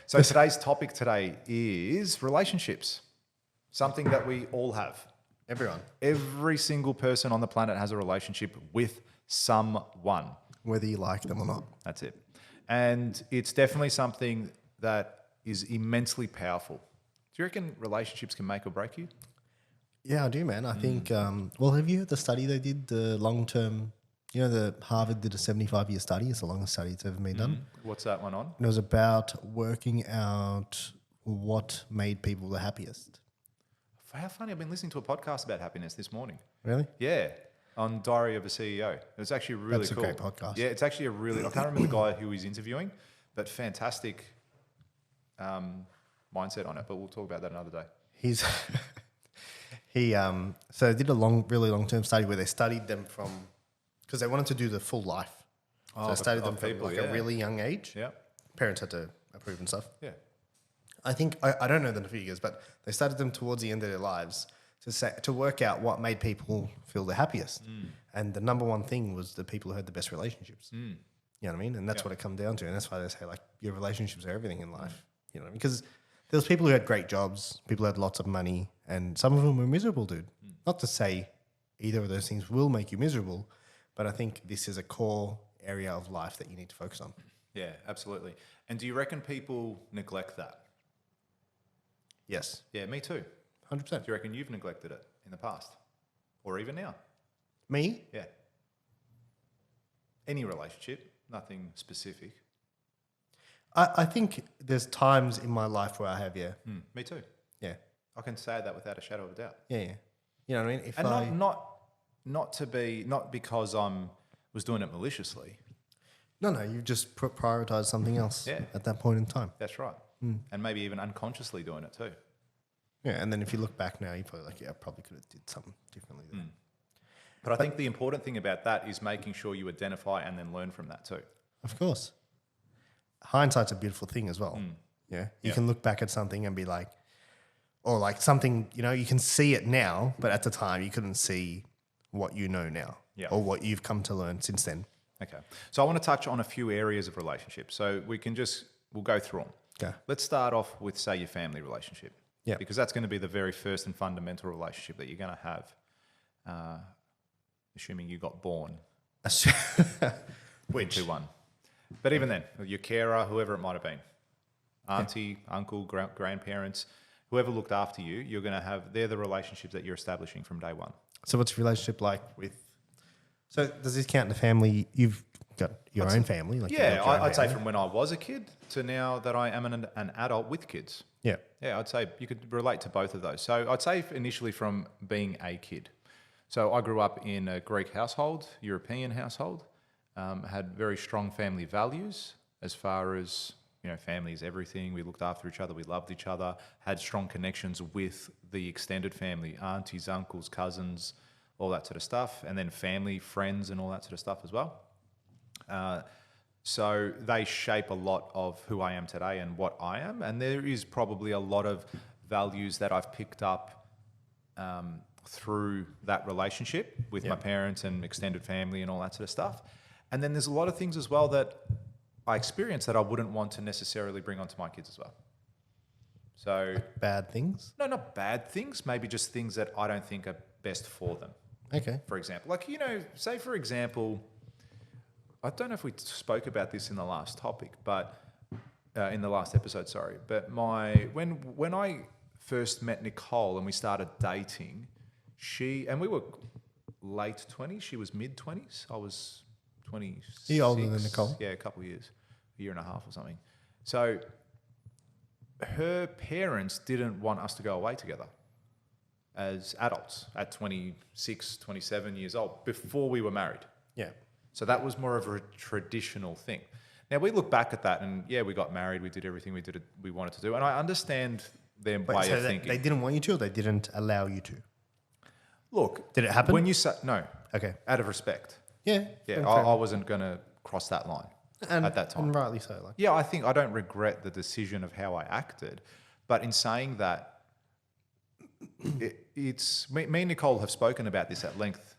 So today's topic today is relationships, something that we all have. Everyone. Every single person on the planet has a relationship with someone. Whether you like them or not. That's it. And it's definitely something that is immensely powerful. Do you reckon relationships can make or break you? Yeah, I do, man. I think, well, have you heard the study they did, the long-term, the Harvard did a 75-year study. It's the longest study it's ever been done. What's that one on? And it was about working out what made people the happiest. How funny. I've been listening to a podcast about happiness this morning. Really? Yeah. On Diary of a CEO. It's actually really That's cool. a great podcast. Yeah, it's actually a really, I can't remember the guy who he's interviewing, but fantastic mindset on it. But we'll talk about that another day. He's so they did a really long-term study where they studied them from, because they wanted to do the full life. So they studied them from a really young age. Yeah. Parents had to approve and stuff. Yeah. I think, I don't know the figures, but they studied them towards the end of their lives to work out what made people feel the happiest. And the number one thing was the people who had the best relationships. You know what I mean? And that's what it comes down to. And that's why they say, like, your relationships are everything in life. You know what I mean? Because there was people who had great jobs, people who had lots of money, and some of them were miserable, dude. Not to say either of those things will make you miserable, but I think this is a core area of life that you need to focus on. Yeah, absolutely. And do you reckon people neglect that? Yes. Yeah, me too. 100%. Do you reckon you've neglected it in the past? Or even now? Me? Yeah. Any relationship, nothing specific. I think there's times in my life where I have, yeah. Me too. Yeah. I can say that without a shadow of a doubt. Yeah, yeah. You know what I mean? If And not because was doing it maliciously. No, you just prioritize something else at that point in time. That's right. And maybe even unconsciously doing it too. Yeah, and then if you look back now, you're probably like, yeah, I probably could have did something differently then. But I think the important thing about that is making sure you identify and then learn from that too. Of course. Hindsight's a beautiful thing as well. Yeah. You can look back at something and be like, or like something, you can see it now, but at the time you couldn't see what you know now or what you've come to learn since then. Okay. So I want to touch on a few areas of relationships. So we'll go through them. Okay. Let's start off with, say, your family relationship. Yeah. Because that's going to be the very first and fundamental relationship that you're going to have, assuming you got born into one. But even then, your carer, whoever it might have been, auntie, uncle, grandparents, whoever looked after you, you're going to have, they're the relationships that you're establishing from day one. So what's your relationship like with, so does this count in the family? You've got your own family? Like I'd say from when I was a kid to now that I am an adult with kids. Yeah. Yeah, I'd say you could relate to both of those. So I'd say initially from being a kid. So I grew up in a Greek household, European household, had very strong family values as far as, family is everything. We looked after each other. We loved each other, had strong connections with the extended family, aunties, uncles, cousins, all that sort of stuff. And then family, friends and all that sort of stuff as well. So they shape a lot of who I am today and what I am. And there is probably a lot of values that I've picked up through that relationship with my parents and extended family and all that sort of stuff. And then there's a lot of things as well that I experience that I wouldn't want to necessarily bring onto my kids as well. So bad things? No, not bad things. Maybe just things that I don't think are best for them. Okay. For example, like, say for example, I don't know if we spoke about this in the last topic, but in the last episode, sorry. But when I first met Nicole and we started dating, we were late 20s, she was mid 20s. I was 26. Are you older than Nicole? Yeah, a couple of years, a year and a half or something. So her parents didn't want us to go away together as adults at 26, 27 years old before we were married. Yeah. So that was more of a traditional thing. Now we look back at that and we got married, we did everything we wanted to do. And I understand their way of thinking. They didn't want you to, or they didn't allow you to? Look. Did it happen? When you say, no. Okay. Out of respect. Yeah. Yeah, I wasn't going to cross that line at that time. And rightly so. Like. Yeah, I don't regret the decision of how I acted. But in saying that, it's me and Nicole have spoken about this at length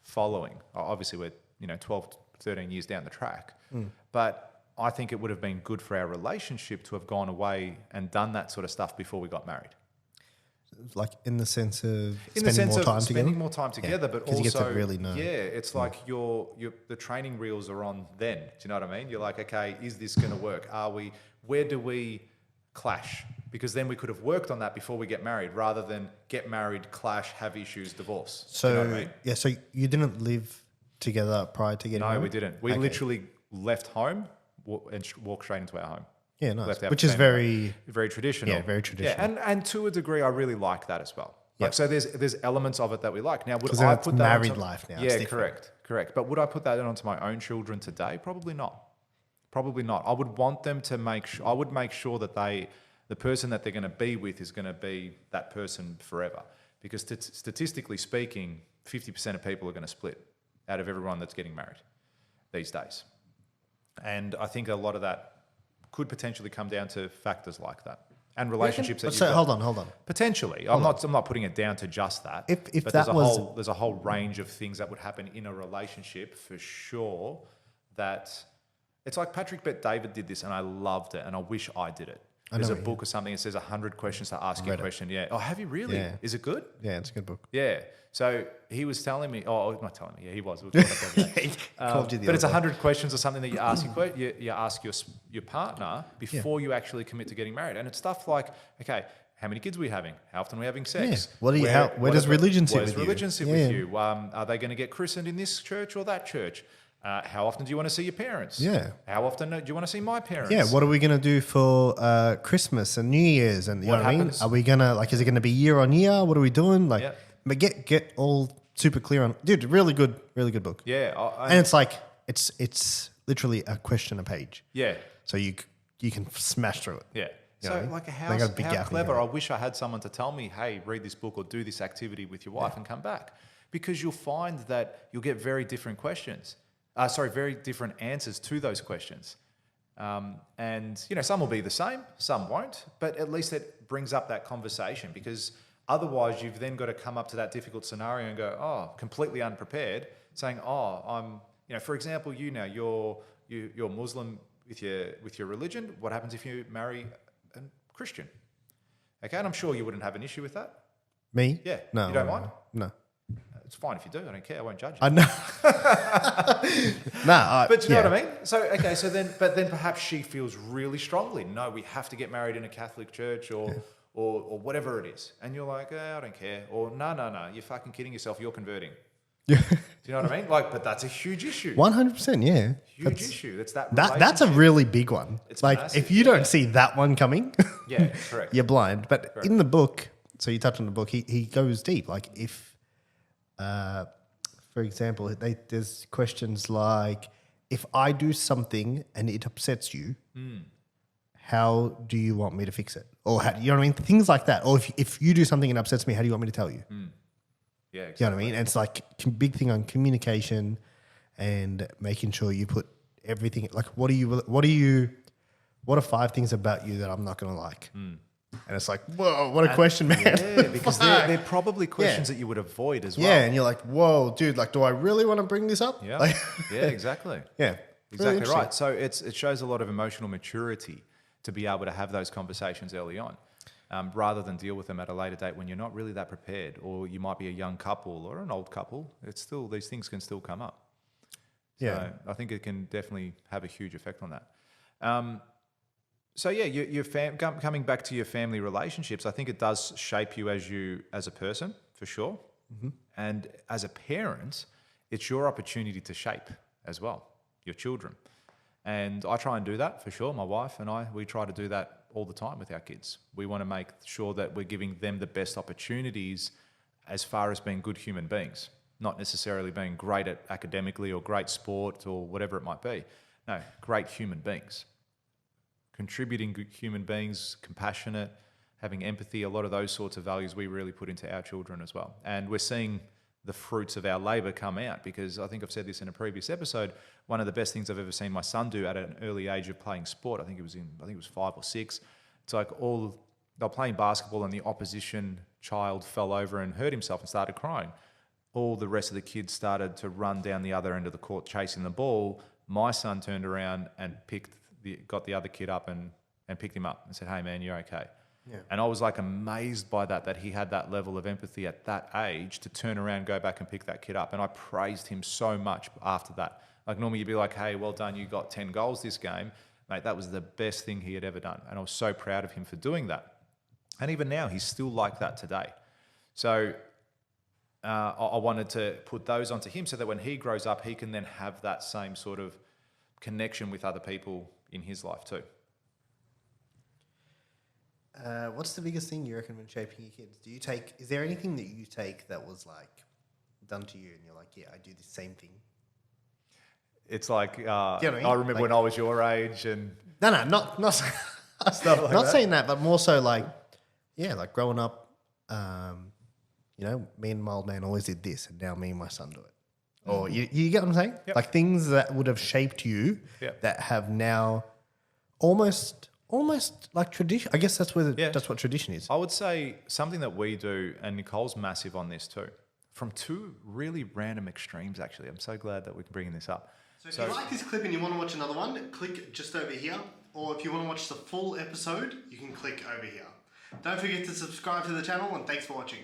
following. Obviously, we're 12, 13 years down the track. But I think it would have been good for our relationship to have gone away and done that sort of stuff before we got married. Like in the sense of In the spending sense more of time spending together. more time together, but 'cause you also get to really know. yeah, it's like the training reels are on then. Do you know what I mean? You're like, okay, is this going to work? Where do we clash? Because then we could have worked on that before we get married, rather than get married, clash, have issues, divorce. So Do you know what I mean? yeah, so you didn't live together prior to getting No, married? we didn't. We Okay. literally left home and walked straight into our home. Yeah, nice. left our Which is family. very Very traditional. Yeah, very traditional. Yeah, and to a degree, I really like that as well. Like, Yep. so there's elements of it that we like. Now, would 'Cause then I it's put that married onto, life now, it's Yeah, different. correct. But would I put that onto my own children today? Probably not. Probably not. I would want them to I would make sure that the person that they're going to be with is going to be that person forever. Because statistically speaking, 50% of people are going to split out of everyone that's getting married these days. And I think a lot of that could potentially come down to factors like that and relationships that you've So got. hold on. Potentially, I'm not putting it down to just that. If but that was- there's a whole range of things that would happen in a relationship for sure. That it's like Patrick Bet David did this, and I loved it, and I wish I did it. There's a book or something that says 100 questions to ask you a read it. question. Yeah. Oh, have you really? Yeah. Is it good? Yeah, it's a good book. Yeah. So he was telling me. Oh, not telling me. Yeah, he was. We were talking about that. He called you the But it's other day. 100 questions or something that you ask you ask your partner before you actually commit to getting married, and it's stuff like, okay, how many kids are we having? How often are we having sex? Yeah. Where does religion sit Where does with you? religion sit Yeah. with you? Are they going to get christened in this church or that church? How often do you want to see your parents? Yeah. How often do you want to see my parents? Yeah, what are we gonna do for Christmas and New Year's and you know What what I mean? happens- Are we gonna is it gonna be year on year? What are we doing? Like, Yeah. but get all super clear on, dude. Really good book. Yeah. And it's like it's literally a question a page, yeah. so you can smash through it. Yeah. You know So what I mean? like They got a big how gap in clever. there. I wish I had someone to tell me, hey, read this book or do this activity with your wife and come back. Because you'll find that you'll get very different questions. Very different answers to those questions. And some will be the same, some won't, but at least it brings up that conversation, because otherwise you've then got to come up to that difficult scenario and go, oh, completely unprepared, saying, oh, for example, you're Muslim with your religion. What happens if you marry a Christian? Okay, and I'm sure you wouldn't have an issue with that. Me? Yeah. No. You don't mind? No. It's fine if you do. I don't care. I won't judge you. I know. Nah, But you know what I mean? So, okay, but then perhaps she feels really strongly, no, we have to get married in a Catholic church or whatever it is. And you're like, I don't care. Or, no, you're fucking kidding yourself. You're converting. Yeah. Do you know what I mean? Like, but that's a huge issue. 100%. Yeah. Huge issue. That's That's a relationship. really big one. It's like massive, if you don't yeah. see that one coming, Yeah, correct. you're blind. But in the book, so you touch on the book, he goes deep. Like if, for example, there's questions like, if I do something and it upsets you, how do you want me to fix it? Or how, you know what I mean? Things like that. Or if you do something and upsets me, how do you want me to tell you? Yeah, You know what I mean? And it's like big thing on communication and making sure you put everything. Like, what are 5 things about you that I'm not going to like? And it's like, whoa, what a question, man. Yeah, because Fuck. they're probably questions that you would avoid as well. Yeah, and you're like, whoa, dude, like, do I really want to bring this up? Yeah, Like, yeah, exactly. yeah. Really Exactly interesting. right. So it shows a lot of emotional maturity to be able to have those conversations early on, rather than deal with them at a later date when you're not really that prepared, or you might be a young couple or an old couple. It's still, these things can still come up. Yeah. So I think it can definitely have a huge effect on that. So yeah, coming back to your family relationships, I think it does shape you as a person, for sure. Mm-hmm. And as a parent, it's your opportunity to shape as well your children. And I try and do that for sure. My wife and we try to do that all the time with our kids. We want to make sure that we're giving them the best opportunities as far as being good human beings, not necessarily being great at academically or great sport or whatever it might be. No, great human beings. Contributing good human beings, compassionate, having empathy, a lot of those sorts of values we really put into our children as well. And we're seeing the fruits of our labour come out, because I think I've said this in a previous episode, one of the best things I've ever seen my son do at an early age of playing sport, I think it was 5 or 6, it's like they're playing basketball and the opposition child fell over and hurt himself and started crying. All the rest of the kids started to run down the other end of the court chasing the ball. My son turned around and picked got the other kid up and picked him up and said, "Hey man, you're okay." Yeah. And I was like amazed by that he had that level of empathy at that age to turn around, go back and pick that kid up. And I praised him so much after that. Like normally you'd be like, "Hey, well done, you got 10 goals this game." Mate, that was the best thing he had ever done. And I was so proud of him for doing that. And even now, he's still like that today. So I wanted to put those onto him so that when he grows up, he can then have that same sort of connection with other people in his life too. What's the biggest thing you reckon when shaping your kids? Is there anything that you take that was like done to you and you're like, yeah, I do the same thing? It's like, you know what I mean? I remember Like- when I was your age and No, not stuff like not that. saying that, but more so like, yeah, like growing up, me and my old man always did this, and now me and my son do it. Or you get what I'm saying? Yep. Like things that would have shaped you Yep. that have now almost like tradition. I guess that's that's what tradition is. I would say something that we do, and Nicole's massive on this too, from two really random extremes actually. I'm so glad that we're bringing this up. So if you like this clip and you want to watch another one, click just over here. Or if you want to watch the full episode, you can click over here. Don't forget to subscribe to the channel, and thanks for watching.